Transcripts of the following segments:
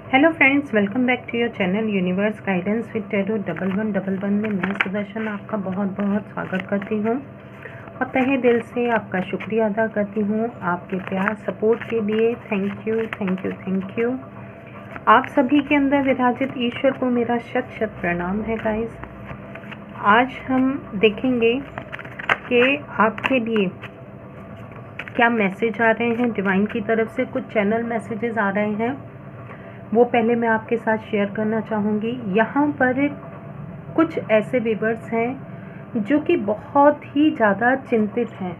Hello friends, welcome back to your channel universe guidance with tarot 1111 में मैं सुदर्शन आपका बहुत बहुत स्वागत करती हूँ और तहे दिल से आपका शुक्रिया अदा करती हूँ आपके प्यार सपोर्ट के लिए। Thank you thank you thank you. आप सभी के अंदर विराजित ईश्वर को मेरा शत शत प्रणाम है गाइस। आज हम देखेंगे कि आपके लिए क्या मैसेज आ रहे हैं डिवाइन की तरफ से। कुछ चैनल मैसेजेस आ रहे हैं, वो पहले मैं आपके साथ शेयर करना चाहूँगी। यहाँ पर कुछ ऐसे व्यूअर्स हैं जो कि बहुत ही ज़्यादा चिंतित हैं।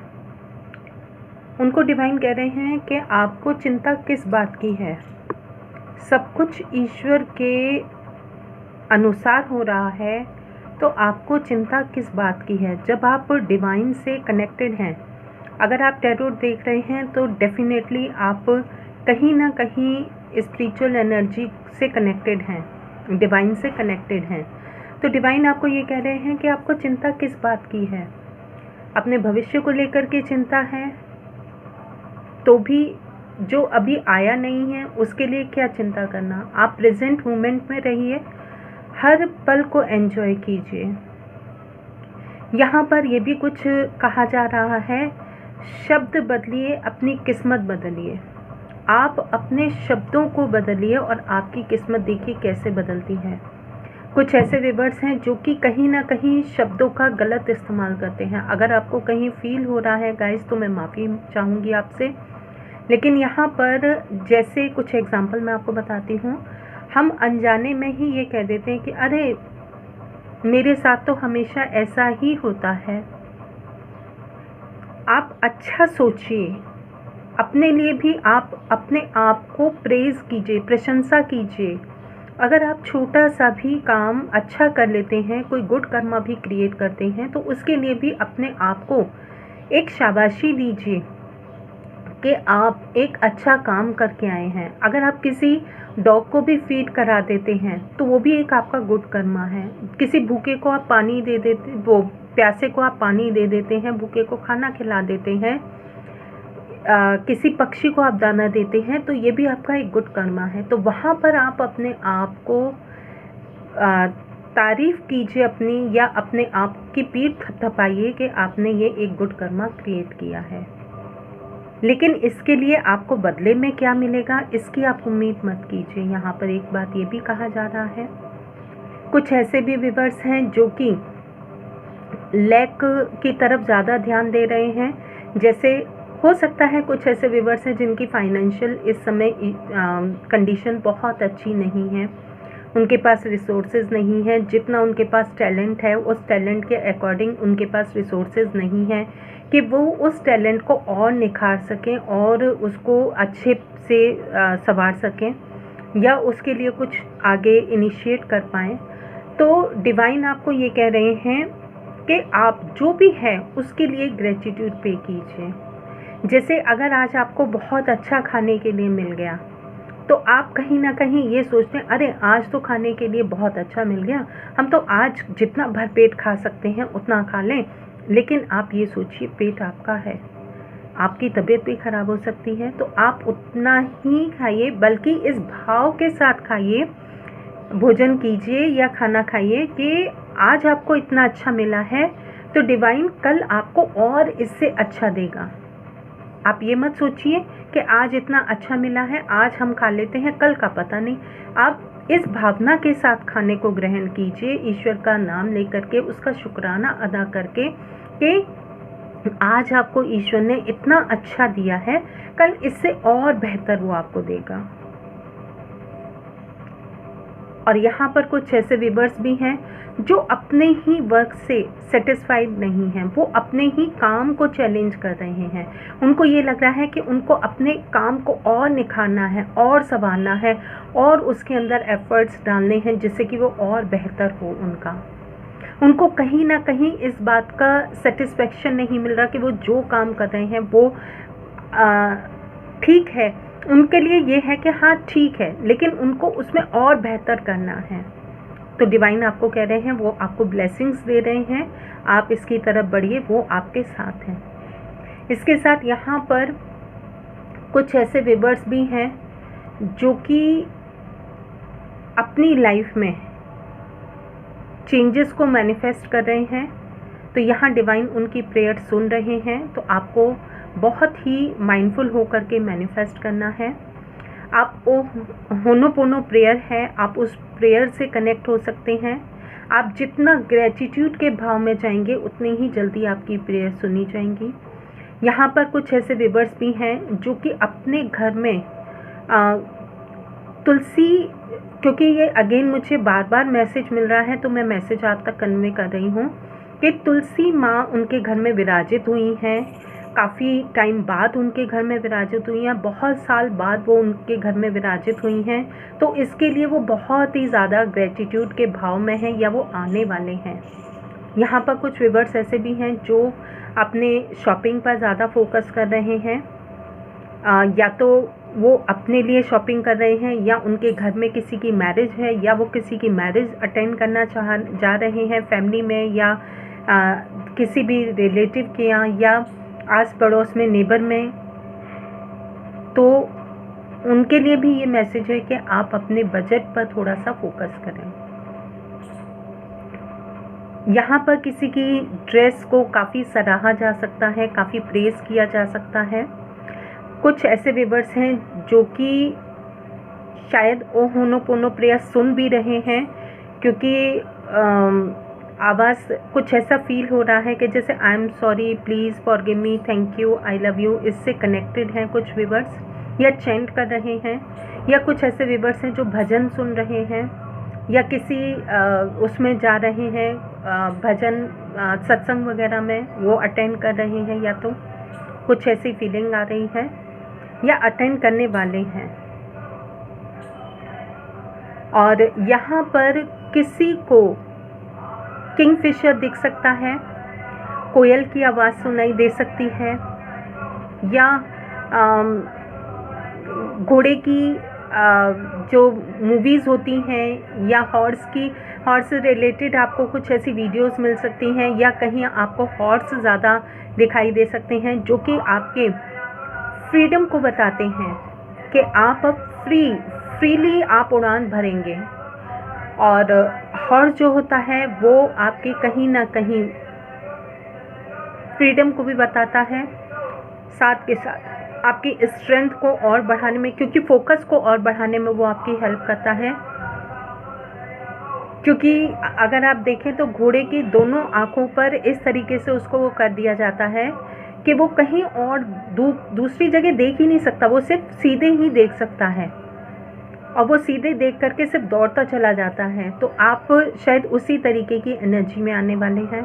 उनको डिवाइन कह रहे हैं कि आपको चिंता किस बात की है। सब कुछ ईश्वर के अनुसार हो रहा है, तो आपको चिंता किस बात की है। जब आप डिवाइन से कनेक्टेड हैं, अगर आप टैरो देख रहे हैं तो डेफिनेटली आप कहीं ना कहीं स्पिरिचुअल एनर्जी से कनेक्टेड हैं, डिवाइन से कनेक्टेड हैं। तो डिवाइन आपको ये कह रहे हैं कि आपको चिंता किस बात की है। अपने भविष्य को लेकर के चिंता है, तो भी जो अभी आया नहीं है उसके लिए क्या चिंता करना। आप प्रेजेंट मोमेंट में रहिए, हर पल को एंजॉय कीजिए। यहाँ पर ये भी कुछ कहा जा रहा है, शब्द बदलिए, अपनी किस्मत बदलिए। आप अपने शब्दों को बदलिए और आपकी किस्मत देखिए कैसे बदलती है। कुछ ऐसे व्यूअर्स हैं जो कि कहीं ना कहीं शब्दों का गलत इस्तेमाल करते हैं। अगर आपको कहीं फील हो रहा है गाइस तो मैं माफ़ी चाहूँगी आपसे। लेकिन यहाँ पर जैसे कुछ एग्जांपल मैं आपको बताती हूँ, हम अनजाने में ही ये कह देते हैं कि अरे मेरे साथ तो हमेशा ऐसा ही होता है। आप अच्छा सोचिए, अपने लिए भी आप अपने आप को प्रेज़ कीजिए, प्रशंसा कीजिए। अगर आप छोटा सा भी काम अच्छा कर लेते हैं, कोई गुड कर्मा भी क्रिएट करते हैं, तो उसके लिए भी अपने आप को एक शाबाशी दीजिए कि आप एक अच्छा काम करके आए हैं। अगर आप किसी डॉग को भी फीड करा देते हैं तो वो भी एक आपका गुड कर्मा है। किसी भूखे को आप पानी दे देते, वो प्यासे को आप पानी दे देते हैं, भूखे को खाना खिला देते हैं, किसी पक्षी को आप दाना देते हैं, तो ये भी आपका एक गुड कर्मा है। तो वहाँ पर आप अपने आप को तारीफ़ कीजिए अपनी, या अपने आप की पीठ थपथपाइए कि आपने ये एक गुड कर्मा क्रिएट किया है। लेकिन इसके लिए आपको बदले में क्या मिलेगा, इसकी आप उम्मीद मत कीजिए। यहाँ पर एक बात ये भी कहा जा रहा है, कुछ ऐसे भी व्यूअर्स हैं जो कि लैक की तरफ ज़्यादा ध्यान दे रहे हैं। जैसे हो सकता है कुछ ऐसे व्यूअर्स हैं जिनकी फाइनेंशियल इस समय कंडीशन बहुत अच्छी नहीं है, उनके पास रिसोर्सेज नहीं है। जितना उनके पास टैलेंट है उस टैलेंट के अकॉर्डिंग उनके पास रिसोर्सेज नहीं है कि वो उस टैलेंट को और निखार सकें और उसको अच्छे से संवार सकें, या उसके लिए कुछ आगे इनिशिएट कर पाएँ। तो डिवाइन आपको ये कह रहे हैं कि आप जो भी है उसके लिए ग्रेटिट्यूड पे कीजिए। जैसे अगर आज आपको बहुत अच्छा खाने के लिए मिल गया, तो आप कहीं ना कहीं ये सोचते हैं अरे आज तो खाने के लिए बहुत अच्छा मिल गया, हम तो आज जितना भरपेट खा सकते हैं उतना खा लें। लेकिन आप ये सोचिए, पेट आपका है, आपकी तबीयत भी ख़राब हो सकती है, तो आप उतना ही खाइए, बल्कि इस भाव के साथ खाइए, भोजन कीजिए या खाना खाइए कि आज आपको इतना अच्छा मिला है तो डिवाइन कल आपको और इससे अच्छा देगा। आप ये मत सोचिए कि आज इतना अच्छा मिला है, आज हम खा लेते हैं, कल का पता नहीं। आप इस भावना के साथ खाने को ग्रहण कीजिए, ईश्वर का नाम लेकर के, उसका शुक्राना अदा करके कि आज आपको ईश्वर ने इतना अच्छा दिया है, कल इससे और बेहतर वो आपको देगा। और यहाँ पर कुछ ऐसे व्यूअर्स भी हैं जो अपने ही वर्क से सेटिस्फाइड नहीं हैं, वो अपने ही काम को चैलेंज कर रहे हैं। उनको ये लग रहा है कि उनको अपने काम को और निखारना है और संवारना है और उसके अंदर एफर्ट्स डालने हैं जिससे कि वो और बेहतर हो उनका। उनको कहीं ना कहीं इस बात का सेटिस्फेक्शन नहीं मिल रहा कि वो जो काम कर रहे हैं वो ठीक है, उनके लिए ये है कि हाँ ठीक है, लेकिन उनको उसमें और बेहतर करना है। तो डिवाइन आपको कह रहे हैं, वो आपको ब्लेसिंग्स दे रहे हैं, आप इसकी तरफ बढ़िए, वो आपके साथ हैं। इसके साथ यहाँ पर कुछ ऐसे व्यूअर्स भी हैं जो कि अपनी लाइफ में चेंजेस को मैनिफेस्ट कर रहे हैं, तो यहाँ डिवाइन उनकी प्रेयर सुन रहे हैं। तो आपको बहुत ही माइंडफुल होकर के मैनिफेस्ट करना है। आप होनोपोनो प्रेयर है, आप उस प्रेयर से कनेक्ट हो सकते हैं। आप जितना ग्रेटिट्यूड के भाव में जाएंगे उतनी ही जल्दी आपकी प्रेयर सुनी जाएंगी। यहाँ पर कुछ ऐसे व्यूअर्स भी हैं जो कि अपने घर में तुलसी, क्योंकि ये अगेन मुझे बार बार मैसेज मिल रहा है तो मैं मैसेज आप तक कन्वे कर रही हूँ कि तुलसी माँ उनके घर में विराजित हुई हैं। काफ़ी टाइम बाद उनके घर में विराजित हुई हैं, बहुत साल बाद वो उनके घर में विराजित हुई हैं। तो इसके लिए वो बहुत ही ज़्यादा ग्रेटिट्यूड के भाव में हैं या वो आने वाले हैं। यहाँ पर कुछ व्यूअर्स ऐसे भी हैं जो अपने शॉपिंग पर ज़्यादा फोकस कर रहे हैं, या तो वो अपने लिए शॉपिंग कर रहे हैं या उनके घर में किसी की मैरिज है या वो किसी की मैरिज अटेंड करना जा रहे हैं फैमिली में या किसी भी रिलेटिव के यहाँ या आस पड़ोस में, नेबर में। तो उनके लिए भी ये मैसेज है कि आप अपने बजट पर थोड़ा सा फोकस करें। यहाँ पर किसी की ड्रेस को काफ़ी सराहा जा सकता है, काफ़ी प्रेज़ किया जा सकता है। कुछ ऐसे व्यूअर्स हैं जो कि शायद ओ होनोपोनो प्रेयर सुन भी रहे हैं, क्योंकि आवाज़ कुछ ऐसा फील हो रहा है कि जैसे I am sorry, please forgive me, thank you, I love you, इससे कनेक्टेड हैं कुछ व्यूअर्स, या चैंट कर रहे हैं। या कुछ ऐसे व्यूअर्स हैं जो भजन सुन रहे हैं या किसी उसमें जा रहे हैं, भजन सत्संग वगैरह में वो अटेंड कर रहे हैं, या तो कुछ ऐसी फीलिंग आ रही है या अटेंड करने वाले हैं। और यहाँ पर किसी को किंगफिशर दिख सकता है, कोयल की आवाज़ सुनाई दे सकती है, या घोड़े की जो मूवीज़ होती हैं, या हॉर्स से रिलेटेड आपको कुछ ऐसी वीडियोस मिल सकती हैं, या कहीं आपको हॉर्स ज़्यादा दिखाई दे सकते हैं जो कि आपके फ्रीडम को बताते हैं कि आप अब फ्रीली आप उड़ान भरेंगे। और हॉर्स जो होता है वो आपके कहीं ना कहीं फ्रीडम को भी बताता है, साथ के साथ आपकी स्ट्रेंथ को और बढ़ाने में, क्योंकि फोकस को और बढ़ाने में वो आपकी हेल्प करता है। क्योंकि अगर आप देखें तो घोड़े की दोनों आँखों पर इस तरीके से उसको वो कर दिया जाता है कि वो कहीं और दूसरी जगह देख ही नहीं सकता, वो सिर्फ सीधे ही देख सकता है और वो सीधे देख करके सिर्फ दौड़ता चला जाता है। तो आप शायद उसी तरीके की एनर्जी में आने वाले हैं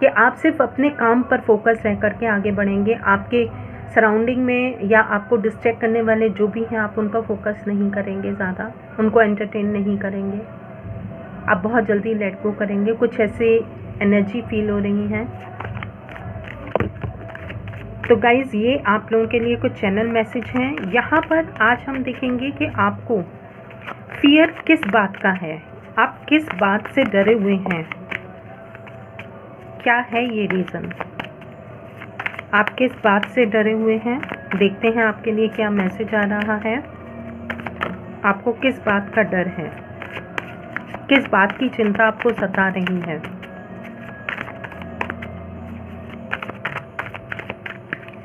कि आप सिर्फ अपने काम पर फोकस रह करके आगे बढ़ेंगे। आपके सराउंडिंग में या आपको डिस्ट्रैक्ट करने वाले जो भी हैं आप उन पर फोकस नहीं करेंगे, ज़्यादा उनको एंटरटेन नहीं करेंगे, आप बहुत जल्दी लेट गो करेंगे। कुछ ऐसे एनर्जी फील हो रही हैं। तो गाइज़ ये आप लोगों के लिए कुछ चैनल मैसेज हैं। यहाँ पर आज हम देखेंगे कि आपको फियर किस बात का है, आप किस बात से डरे हुए हैं, क्या है ये रीज़न, आप किस बात से डरे हुए हैं। देखते हैं आपके लिए क्या मैसेज आ रहा है। आपको किस बात का डर है, किस बात की चिंता आपको सता रही है।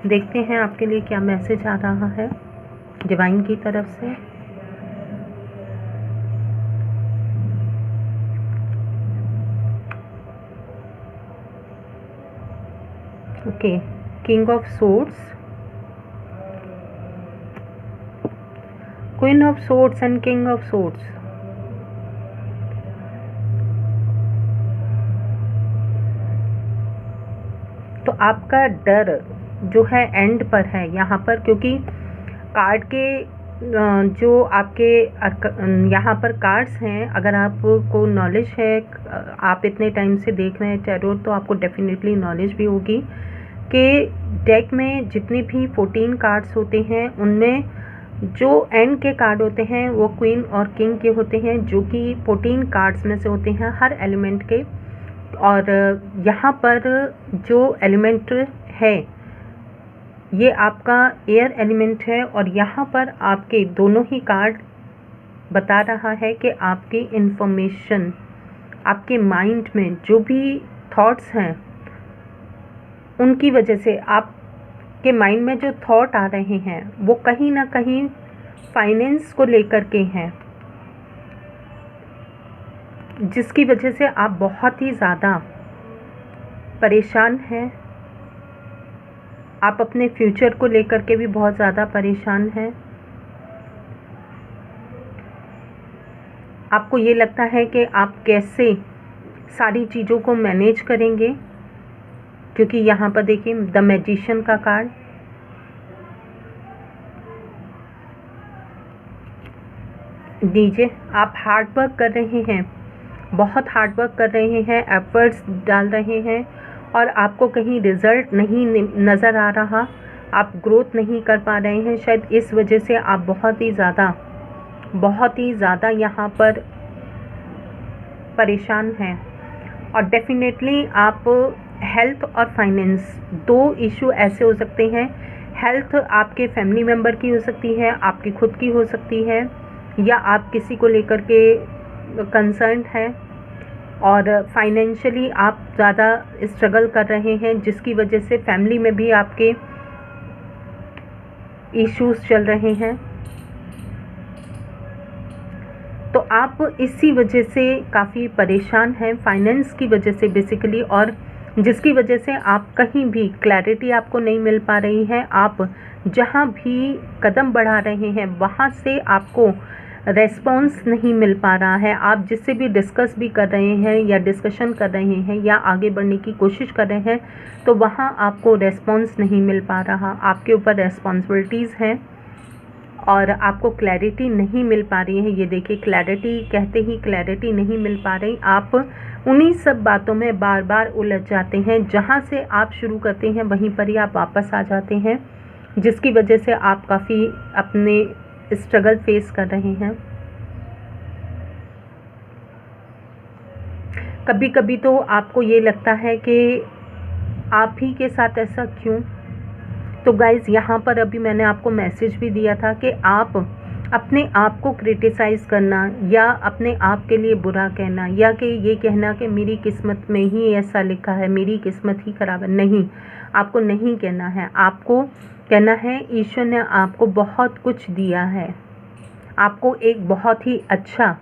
देखते हैं आपके लिए क्या मैसेज आ रहा है डिवाइन की तरफ से। Okay, king of swords, queen of swords and king of swords. तो आपका डर जो है एंड पर है यहाँ पर, क्योंकि कार्ड के जो आपके यहाँ पर कार्ड्स हैं, अगर आपको नॉलेज है, आप इतने टाइम से देख रहे हैं टैरोट, तो आपको डेफिनेटली नॉलेज भी होगी कि डेक में जितने भी 14 कार्ड्स होते हैं उनमें जो एंड के कार्ड होते हैं वो क्वीन और किंग के होते हैं, जो कि 14 कार्ड्स में से होते हैं हर एलिमेंट के। और यहाँ पर जो एलिमेंट है ये आपका एयर एलिमेंट है, और यहाँ पर आपके दोनों ही कार्ड बता रहा है कि आपकी इन्फॉर्मेशन, आपके माइंड में जो भी थॉट्स हैं उनकी वजह से आपके माइंड में जो थॉट आ रहे हैं वो कहीं ना कहीं फाइनेंस को लेकर के हैं, जिसकी वजह से आप बहुत ही ज़्यादा परेशान हैं। आप अपने फ्यूचर को लेकर के भी बहुत ज़्यादा परेशान हैं। आपको ये लगता है कि आप कैसे सारी चीज़ों को मैनेज करेंगे, क्योंकि यहाँ पर देखिए द मैजिशियन का कार्ड, नीचे आप हार्ड वर्क कर रहे हैं, बहुत हार्ड वर्क कर रहे हैं, एफर्ट्स डाल रहे हैं और आपको कहीं रिजल्ट नहीं नज़र आ रहा, आप ग्रोथ नहीं कर पा रहे हैं। शायद इस वजह से आप बहुत ही ज़्यादा यहाँ पर परेशान हैं। और डेफिनेटली आप हेल्थ और फाइनेंस, दो इशू ऐसे हो सकते हैं। हेल्थ आपके फैमिली मेम्बर की हो सकती है, आपकी खुद की हो सकती है, या आप किसी को लेकर के कंसर्न हैं, और फाइनेंशियली आप ज़्यादा स्ट्रगल कर रहे हैं, जिसकी वजह से फैमिली में भी आपके इश्यूज चल रहे हैं। तो आप इसी वजह से काफ़ी परेशान हैं, फाइनेंस की वजह से बेसिकली, और जिसकी वजह से आप कहीं भी क्लैरिटी आपको नहीं मिल पा रही है। आप जहाँ भी कदम बढ़ा रहे हैं वहाँ से आपको रेस्पॉन्स नहीं मिल पा रहा है। आप जिससे भी डिस्कस भी कर रहे हैं या डिस्कशन कर रहे हैं या आगे बढ़ने की कोशिश कर रहे हैं, तो वहाँ आपको रेस्पॉन्स नहीं मिल पा रहा। आपके ऊपर रेस्पॉन्सिबिलिटीज़ हैं और आपको क्लैरिटी नहीं मिल पा रही है। ये देखिए, क्लैरिटी कहते ही क्लैरिटी नहीं मिल पा रही। आप उन्हीं सब बातों में बार बार उलझ जाते हैं, जहाँ से आप शुरू करते हैं वहीं पर ही आप वापस आ जाते हैं, जिसकी वजह से आप काफ़ी अपने स्ट्रगल फेस कर रहे हैं। कभी कभी तो आपको ये लगता है कि आप ही के साथ ऐसा क्यों। तो गाइज़, यहाँ पर अभी मैंने आपको मैसेज भी दिया था कि आप अपने आप को क्रिटिसाइज़ करना या अपने आप के लिए बुरा कहना या कि ये कहना कि मेरी किस्मत में ही ऐसा लिखा है, मेरी किस्मत ही ख़राब है, नहीं, आपको नहीं कहना है। आपको कहना है ईश्वर ने आपको बहुत कुछ दिया है, आपको एक बहुत ही अच्छा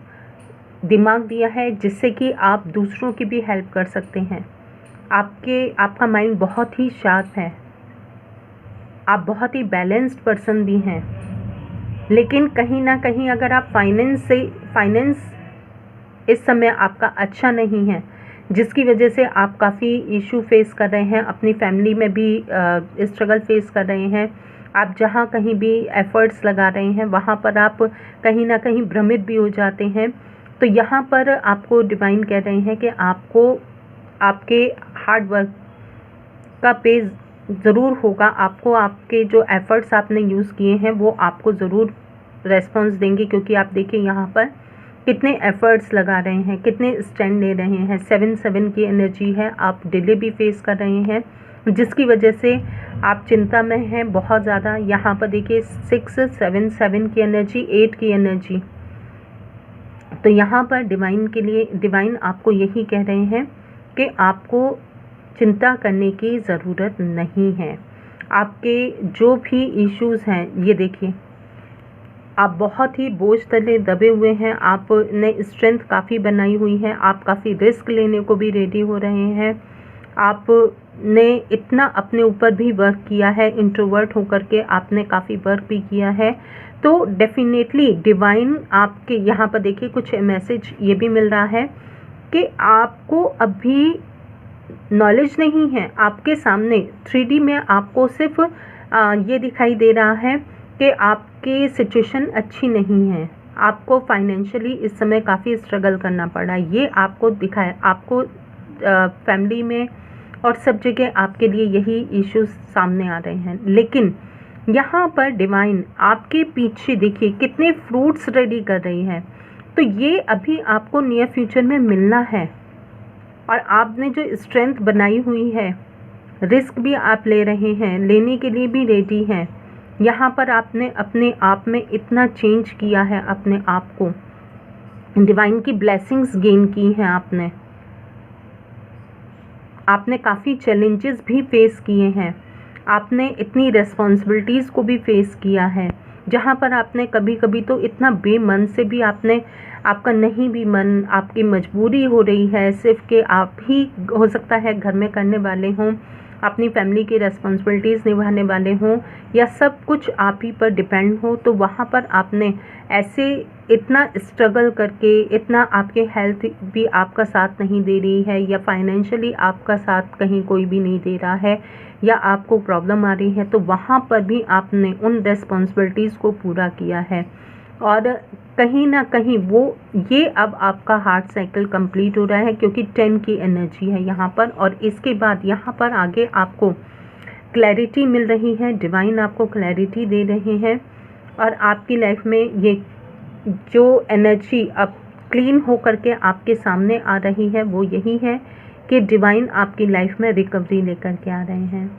दिमाग दिया है जिससे कि आप दूसरों की भी हेल्प कर सकते हैं। आपका माइंड बहुत ही शार्प है, आप बहुत ही बैलेंस्ड पर्सन भी हैं, लेकिन कहीं ना कहीं अगर आप फाइनेंस इस समय आपका अच्छा नहीं है, जिसकी वजह से आप काफ़ी इशू फेस कर रहे हैं, अपनी फैमिली में भी स्ट्रगल फेस कर रहे हैं। आप जहाँ कहीं भी एफ़र्ट्स लगा रहे हैं वहाँ पर आप कहीं ना कहीं भ्रमित भी हो जाते हैं। तो यहाँ पर आपको डिवाइन कह रहे हैं कि आपको आपके हार्ड वर्क का पे ज़रूर होगा, आपको आपके जो एफ़र्ट्स आपने यूज़ किए हैं वो आपको ज़रूर रेस्पॉन्स देंगे, क्योंकि आप देखिए यहाँ पर कितने एफ़र्ट्स लगा रहे हैं, कितने स्टैंड ले रहे हैं। 7 की एनर्जी है, आप डिले भी फेस कर रहे हैं, जिसकी वजह से आप चिंता में हैं बहुत ज़्यादा। यहाँ पर देखिए 6 7 की एनर्जी, 8 की एनर्जी। तो यहाँ पर डिवाइन आपको यही कह रहे हैं कि आपको चिंता करने की ज़रूरत नहीं है। आपके जो भी इश्यूज़ हैं, ये देखिए, आप बहुत ही बोझ तले दबे हुए हैं, आपने स्ट्रेंथ काफ़ी बनाई हुई है, आप काफ़ी रिस्क लेने को भी रेडी हो रहे हैं, आपने इतना अपने ऊपर भी वर्क किया है, इंट्रोवर्ट होकर के आपने काफ़ी वर्क भी किया है। तो डेफिनेटली डिवाइन आपके यहाँ पर देखिए कुछ मैसेज ये भी मिल रहा है कि आपको अभी नॉलेज नहीं है। आपके सामने 3D में आपको सिर्फ ये दिखाई दे रहा है कि आपकी सिचुएशन अच्छी नहीं है, आपको फाइनेंशियली इस समय काफ़ी स्ट्रगल करना पड़ रहा है, ये आपको दिखाया। आपको फैमिली में और सब जगह आपके लिए यही इश्यूज सामने आ रहे हैं, लेकिन यहाँ पर डिवाइन आपके पीछे देखिए कितने फ्रूट्स रेडी कर रही है। तो ये अभी आपको नियर फ्यूचर में मिलना है, और आपने जो स्ट्रेंथ बनाई हुई है, रिस्क भी आप ले रहे हैं, लेने के लिए भी रेडी हैं, यहाँ पर आपने अपने आप में इतना चेंज किया है, अपने आप को डिवाइन की ब्लेसिंग्स गेन की हैं आपने काफ़ी चैलेंजेस भी फेस किए हैं, आपने इतनी रिस्पॉन्सिबिलिटीज़ को भी फेस किया है, जहाँ पर आपने कभी कभी तो इतना बेमन से भी आपका नहीं भी मन, आपकी मजबूरी हो रही है सिर्फ कि आप ही हो सकता है घर में करने वाले हों, अपनी फैमिली की रिस्पॉन्सिबिलिटीज़ निभाने वाले हों, या सब कुछ आप ही पर डिपेंड हो, तो वहाँ पर आपने ऐसे इतना स्ट्रगल करके, इतना आपके हेल्थ भी आपका साथ नहीं दे रही है, या फाइनेंशियली आपका साथ कहीं कोई भी नहीं दे रहा है, या आपको प्रॉब्लम आ रही है, तो वहाँ पर भी आपने उन रिस्पॉन्सिबिलिटीज़ को पूरा किया है। और कहीं ना कहीं ये अब आपका हार्ट साइकिल कंप्लीट हो रहा है, क्योंकि 10 की एनर्जी है यहाँ पर। और इसके बाद यहाँ पर आगे आपको क्लैरिटी मिल रही है, डिवाइन आपको क्लैरिटी दे रहे हैं, और आपकी लाइफ में ये जो एनर्जी अब क्लीन हो करके आपके सामने आ रही है वो यही है कि डिवाइन आपकी लाइफ में रिकवरी लेकर के आ रहे हैं।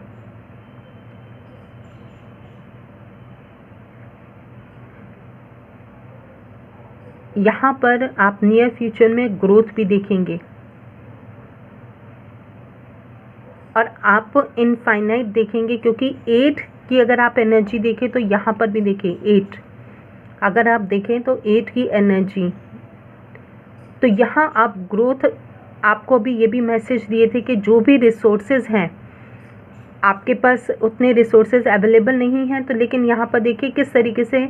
यहाँ पर आप नियर फ्यूचर में ग्रोथ भी देखेंगे, और आप इनफाइनाइट देखेंगे, क्योंकि 8 की अगर आप एनर्जी देखें तो यहाँ पर भी देखिए 8, अगर आप देखें तो 8 की एनर्जी, तो यहाँ आप ग्रोथ, आपको अभी ये भी मैसेज दिए थे कि जो भी रिसोर्सेज हैं आपके पास उतने रिसोर्सेज अवेलेबल नहीं हैं, तो लेकिन यहाँ पर देखिए किस तरीके से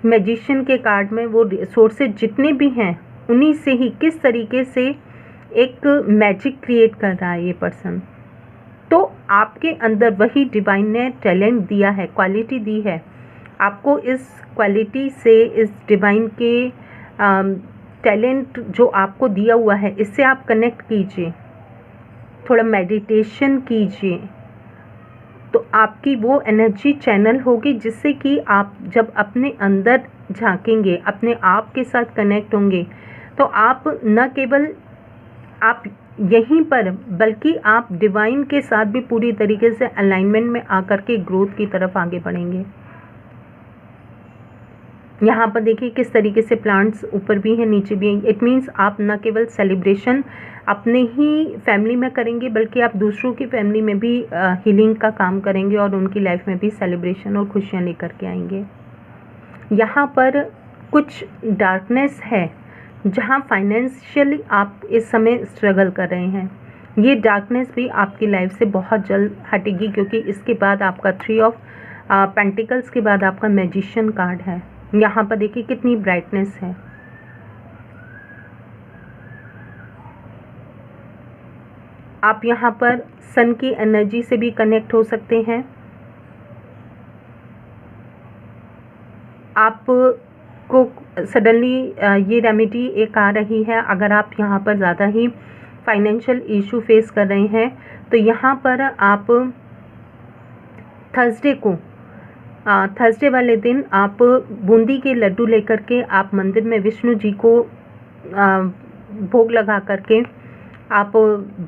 मैजिशियन के कार्ड में वो रिसोर्सेज जितने भी हैं उन्हीं से ही किस तरीके से एक मैजिक क्रिएट कर रहा है ये पर्सन। तो आपके अंदर वही डिवाइन ने टैलेंट दिया है, क्वालिटी दी है आपको। इस क्वालिटी से, इस डिवाइन के टैलेंट जो आपको दिया हुआ है, इससे आप कनेक्ट कीजिए, थोड़ा मेडिटेशन कीजिए, तो आपकी वो एनर्जी चैनल होगी, जिससे कि आप जब अपने अंदर झांकेंगे, अपने आप के साथ कनेक्ट होंगे, तो आप न केवल आप यहीं पर, बल्कि आप डिवाइन के साथ भी पूरी तरीके से अलाइनमेंट में आकर के ग्रोथ की तरफ आगे बढ़ेंगे। यहाँ पर देखिए किस तरीके से प्लांट्स ऊपर भी हैं नीचे भी हैं। इट मीन्स आप न केवल सेलिब्रेशन अपने ही फैमिली में करेंगे, बल्कि आप दूसरों की फैमिली में भी हीलिंग का काम करेंगे, और उनकी लाइफ में भी सेलिब्रेशन और खुशियाँ लेकर के आएंगे। यहाँ पर कुछ डार्कनेस है, जहाँ फाइनेंशियली आप इस समय स्ट्रगल कर रहे हैं, ये डार्कनेस भी आपकी लाइफ से बहुत जल्द हटेगी, क्योंकि इसके बाद आपका 3 ऑफ पेंटिकल्स के बाद आपका मैजिशियन कार्ड है। यहाँ पर देखिए कितनी ब्राइटनेस है। आप यहाँ पर सन की एनर्जी से भी कनेक्ट हो सकते हैं। आपको सडनली ये रेमेडी एक आ रही है, अगर आप यहाँ पर ज़्यादा ही फाइनेंशियल इशू फेस कर रहे हैं, तो यहाँ पर आप थर्सडे वाले दिन आप बूंदी के लड्डू लेकर के आप मंदिर में विष्णु जी को भोग लगा करके आप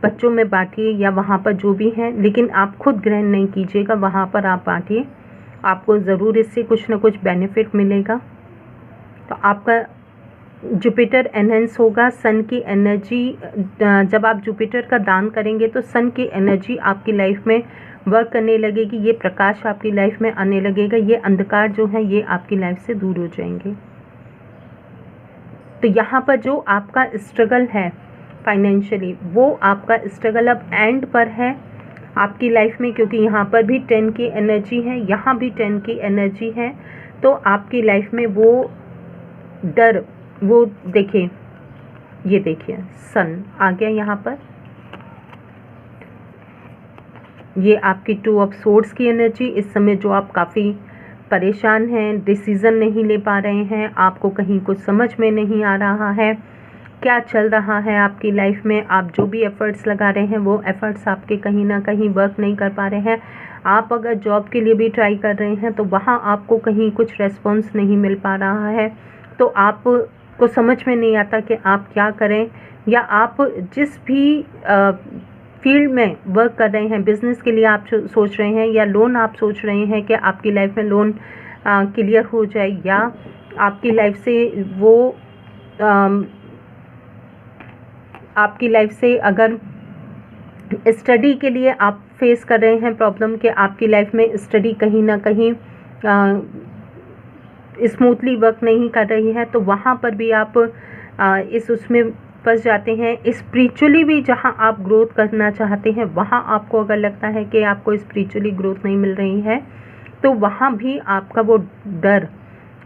बच्चों में बांटिए, या वहाँ पर जो भी हैं, लेकिन आप खुद ग्रहण नहीं कीजिएगा, वहाँ पर आप बांटिए, आपको ज़रूर इससे कुछ ना कुछ बेनिफिट मिलेगा। तो आपका जुपिटर एनहेंस होगा, सन की एनर्जी, जब आप जुपिटर का दान करेंगे तो सन की एनर्जी आपकी लाइफ में वर्क करने लगेगी, ये प्रकाश आपकी लाइफ में आने लगेगा, ये अंधकार जो है ये आपकी लाइफ से दूर हो जाएंगे। तो यहाँ पर जो आपका स्ट्रगल है फाइनेंशियली, वो आपका स्ट्रगल अब एंड पर है आपकी लाइफ में, क्योंकि यहाँ पर भी 10 की एनर्जी है, यहाँ भी 10 की एनर्जी है। तो आपकी लाइफ में वो डर, वो देखिए, ये देखिए सन आ गया यहाँ पर, ये आपकी 2 ऑफ सोर्ड्स की एनर्जी। इस समय जो आप काफ़ी परेशान हैं, डिसीज़न नहीं ले पा रहे हैं, आपको कहीं कुछ समझ में नहीं आ रहा है क्या चल रहा है आपकी लाइफ में, आप जो भी एफ़र्ट्स लगा रहे हैं वो एफ़र्ट्स आपके कहीं ना कहीं वर्क नहीं कर पा रहे हैं। आप अगर जॉब के लिए भी ट्राई कर रहे हैं तो वहाँ आपको कहीं कुछ रेस्पॉन्स नहीं मिल पा रहा है, तो आपको समझ में नहीं आता कि आप क्या करें, या आप जिस भी फील्ड में वर्क कर रहे हैं, बिजनेस के लिए आप सोच रहे हैं, या लोन आप सोच रहे हैं कि आपकी लाइफ में लोन क्लियर हो जाए, या आपकी लाइफ से वो आपकी लाइफ से अगर स्टडी के लिए आप फेस कर रहे हैं प्रॉब्लम कि आपकी लाइफ में स्टडी कहीं ना कहीं स्मूथली वर्क नहीं कर रही है, तो वहाँ पर भी आप उसमें फंस जाते हैं। स्पिरिचुअली भी जहाँ आप ग्रोथ करना चाहते हैं, वहाँ आपको अगर लगता है कि आपको स्पिरिचुअली ग्रोथ नहीं मिल रही है, तो वहाँ भी आपका वो डर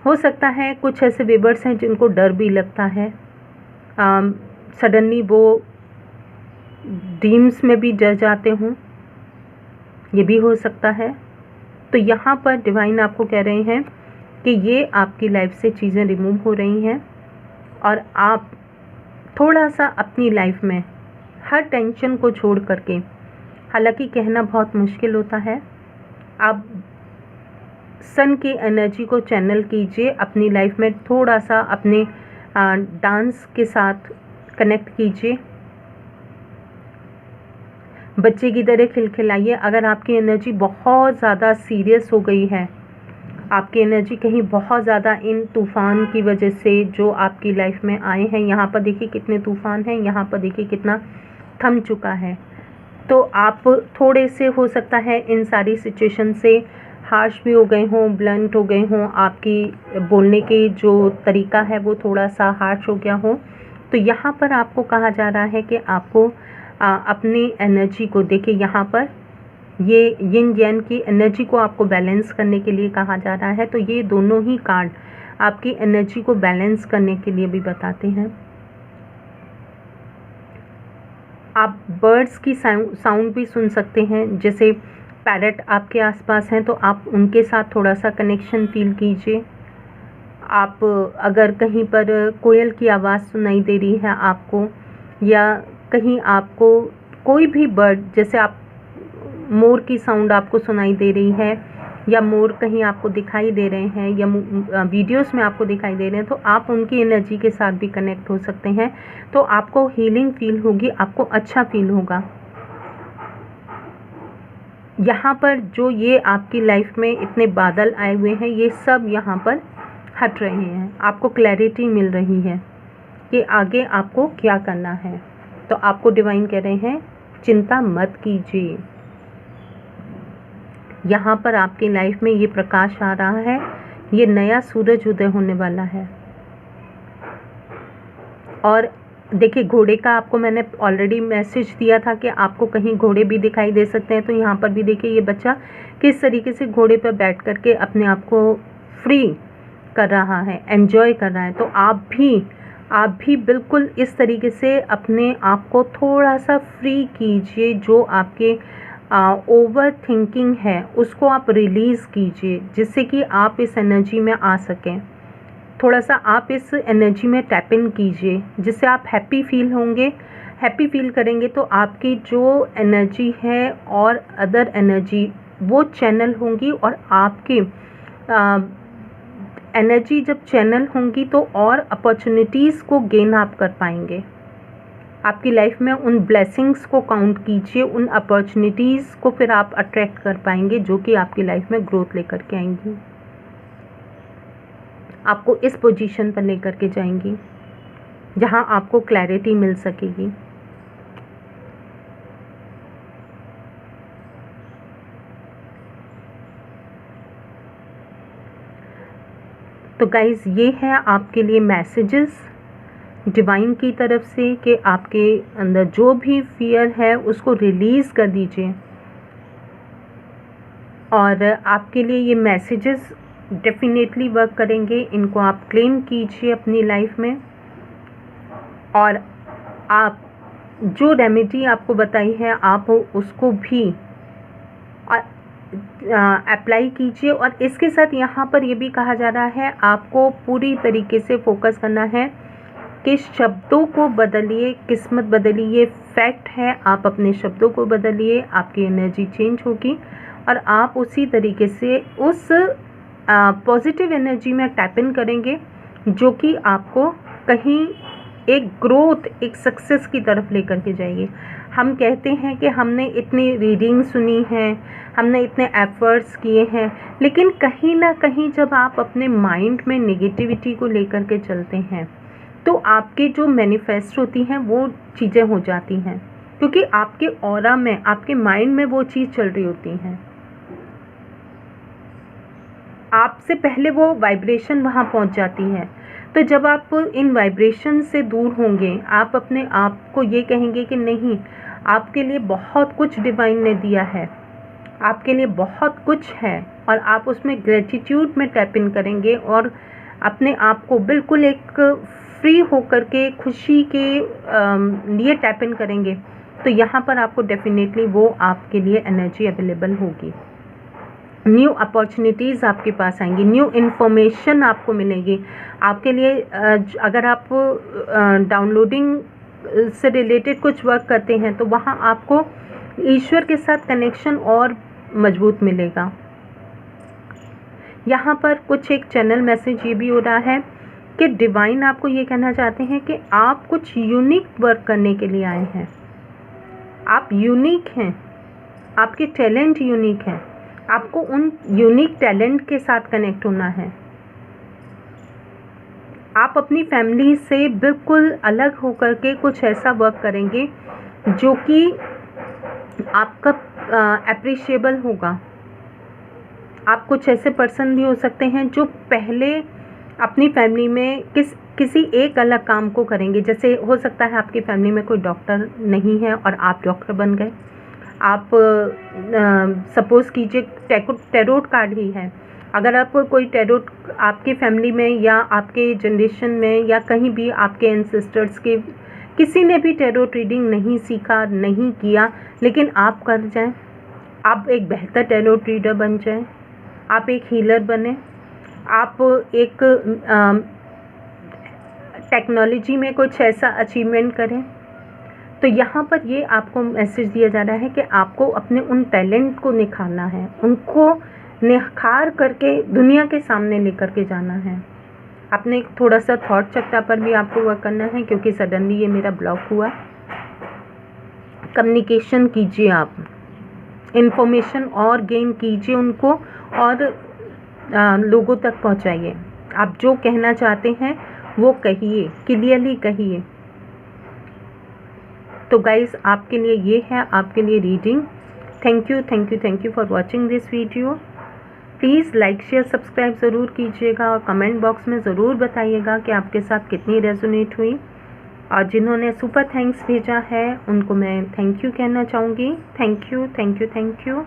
हो सकता है। कुछ ऐसे वीवर्स हैं जिनको डर भी लगता है, सडनली वो ड्रीम्स में भी डर जाते हों, ये भी हो सकता है। तो यहाँ पर डिवाइन आपको कह रहे हैं कि ये आपकी लाइफ से चीज़ें रिमूव हो रही हैं और आप थोड़ा सा अपनी लाइफ में हर टेंशन को छोड़ करके, हालांकि कहना बहुत मुश्किल होता है, आप सन की एनर्जी को चैनल कीजिए अपनी लाइफ में, थोड़ा सा अपने डांस के साथ कनेक्ट कीजिए, बच्चे की तरह खिलखिलाइए। अगर आपकी एनर्जी बहुत ज़्यादा सीरियस हो गई है, आपकी एनर्जी कहीं बहुत ज़्यादा इन तूफ़ान की वजह से जो आपकी लाइफ में आए हैं, यहाँ पर देखिए कितने तूफ़ान हैं, यहाँ पर देखिए कितना थम चुका है, तो आप थोड़े से हो सकता है इन सारी सिचुएशन से हार्श भी हो गए हों, ब्लंट हो गए हों, आपकी बोलने के जो तरीका है वो थोड़ा सा हार्श हो गया हो। तो यहाँ पर आपको कहा जा रहा है कि आपको अपनी एनर्जी को देखिए, यहाँ पर ये यिन यैन की एनर्जी को आपको बैलेंस करने के लिए कहा जा रहा है। तो ये दोनों ही कार्ड आपकी एनर्जी को बैलेंस करने के लिए भी बताते हैं। आप बर्ड्स की साउंड भी सुन सकते हैं, जैसे पैरट आपके आसपास हैं तो आप उनके साथ थोड़ा सा कनेक्शन फील कीजिए। आप अगर कहीं पर कोयल की आवाज़ सुनाई दे रही है आपको, या कहीं आपको कोई भी बर्ड, जैसे आप मोर की साउंड आपको सुनाई दे रही है, या मोर कहीं आपको दिखाई दे रहे हैं, या वीडियोस में आपको दिखाई दे रहे हैं, तो आप उनकी एनर्जी के साथ भी कनेक्ट हो सकते हैं। तो आपको हीलिंग फील होगी, आपको अच्छा फील होगा। यहाँ पर जो ये आपकी लाइफ में इतने बादल आए हुए हैं, ये सब यहाँ पर हट रहे हैं, आपको क्लैरिटी मिल रही है कि आगे आपको क्या करना है। तो आपको डिवाइन कह रहे हैं चिंता मत कीजिए, यहाँ पर आपकी लाइफ में ये प्रकाश आ रहा है, ये नया सूरज उदय होने वाला है। और देखिए घोड़े का आपको मैंने ऑलरेडी मैसेज दिया था कि आपको कहीं घोड़े भी दिखाई दे सकते हैं, तो यहाँ पर भी देखिए ये बच्चा किस तरीके से घोड़े पर बैठ करके अपने आप को फ्री कर रहा है, एंजॉय कर रहा है। तो आप भी बिल्कुल इस तरीके से अपने आप को थोड़ा सा फ्री कीजिए, जो आपके ओवर थिंकिंग है उसको आप रिलीज़ कीजिए, जिससे कि आप इस एनर्जी में आ सकें। थोड़ा सा आप इस एनर्जी में टैप इन कीजिए, जिससे आप हैप्पी फील होंगे। हैप्पी फील करेंगे तो आपकी जो एनर्जी है और अदर एनर्जी वो चैनल होंगी, और आपकी एनर्जी जब चैनल होंगी तो और अपॉर्चुनिटीज़ को गेन आप कर पाएंगे। आपकी लाइफ में उन ब्लेसिंग्स को काउंट कीजिए, उन अपॉर्चुनिटीज़ को फिर आप अट्रैक्ट कर पाएंगे, जो कि आपकी लाइफ में ग्रोथ लेकर के आएंगी, आपको इस पोजीशन पर लेकर के जाएंगी जहां आपको क्लैरिटी मिल सकेगी। तो गाइज़ ये है आपके लिए मैसेजेस डिवाइन की तरफ से कि आपके अंदर जो भी फियर है उसको रिलीज़ कर दीजिए, और आपके लिए ये मैसेजेस डेफिनेटली वर्क करेंगे। इनको आप क्लेम कीजिए अपनी लाइफ में, और आप जो रेमेडी आपको बताई है आप उसको भी अप्लाई कीजिए। और इसके साथ यहाँ पर ये भी कहा जा रहा है आपको पूरी तरीके से फोकस करना है कि शब्दों को बदलिए, किस्मत बदलिए, फैक्ट है। आप अपने शब्दों को बदलिए, आपकी एनर्जी चेंज होगी और आप उसी तरीके से उस पॉजिटिव एनर्जी में टैप इन करेंगे, जो कि आपको कहीं एक ग्रोथ, एक सक्सेस की तरफ लेकर के जाइए। हम कहते हैं कि हमने इतनी रीडिंग सुनी है, हमने इतने एफर्ट्स किए हैं, लेकिन कहीं ना कहीं जब आप अपने माइंड में नेगेटिविटी को लेकर के चलते हैं तो आपके जो मैनिफेस्ट होती हैं वो चीज़ें हो जाती हैं, क्योंकि आपके ऑरा में, आपके माइंड में वो चीज़ चल रही होती हैं। आपसे पहले वो वाइब्रेशन वहाँ पहुँच जाती है। तो जब आप इन वाइब्रेशन से दूर होंगे, आप अपने आप को ये कहेंगे कि नहीं, आपके लिए बहुत कुछ डिवाइन ने दिया है, आपके लिए बहुत कुछ है, और आप उसमें ग्रेटिट्यूड में टैप इन करेंगे और अपने आप को बिल्कुल एक फ्री होकर के खुशी के लिए टैप इन करेंगे, तो यहाँ पर आपको डेफिनेटली वो आपके लिए एनर्जी अवेलेबल होगी। न्यू अपॉर्चुनिटीज़ आपके पास आएंगी, न्यू इन्फॉर्मेशन आपको मिलेगी। आपके लिए अगर आप डाउनलोडिंग से रिलेटेड कुछ वर्क करते हैं तो वहाँ आपको ईश्वर के साथ कनेक्शन और मजबूत मिलेगा। यहाँ पर कुछ एक चैनल मैसेज ये भी हो रहा है कि डिवाइन आपको ये कहना चाहते हैं कि आप कुछ यूनिक वर्क करने के लिए आए हैं। आप यूनिक हैं, आपके टैलेंट यूनिक हैं, आपको उन यूनिक टैलेंट के साथ कनेक्ट होना है। आप अपनी फैमिली से बिल्कुल अलग होकर के कुछ ऐसा वर्क करेंगे जो कि आपका अप्रिशिएबल होगा। आप कुछ ऐसे पर्सन भी हो सकते हैं जो पहले अपनी फैमिली में किसी एक अलग काम को करेंगे। जैसे हो सकता है आपकी फैमिली में कोई डॉक्टर नहीं है और आप डॉक्टर बन गए। आप सपोज़ कीजिए टैरोट कार्ड ही है, अगर आप कोई टैरोट आपकी फैमिली में या आपके जनरेशन में या कहीं भी आपके एंसेस्टर्स के किसी ने भी टैरोट रीडिंग नहीं सीखा, नहीं किया, लेकिन आप कर जाएं, आप एक बेहतर टैरोट रीडर बन जाएं, आप एक हीलर बने, आप एक टेक्नोलॉजी में कुछ ऐसा अचीवमेंट करें, तो यहाँ पर ये आपको मैसेज दिया जा रहा है कि आपको अपने उन टैलेंट को निखारना है, उनको निखार करके दुनिया के सामने लेकर के जाना है। अपने थोड़ा सा थॉट चक्रा पर भी आपको वर्क करना है, क्योंकि सडनली ये मेरा ब्लॉक हुआ। कम्युनिकेशन कीजिए, आप इन्फॉर्मेशन और गेन कीजिए उनको, और लोगों तक पहुंचाइए। आप जो कहना चाहते हैं वो कहिए, क्लियरली कहिए। तो गाइस, आपके लिए ये है, आपके लिए reading. Thank you for watching this video. Please like share subscribe ज़रूर कीजिएगा और कमेंट बॉक्स में ज़रूर बताइएगा कि आपके साथ कितनी रेजोनेट हुई। और जिन्होंने सुपर थैंक्स भेजा है उनको मैं थैंक यू कहना चाहूँगी। Thank you.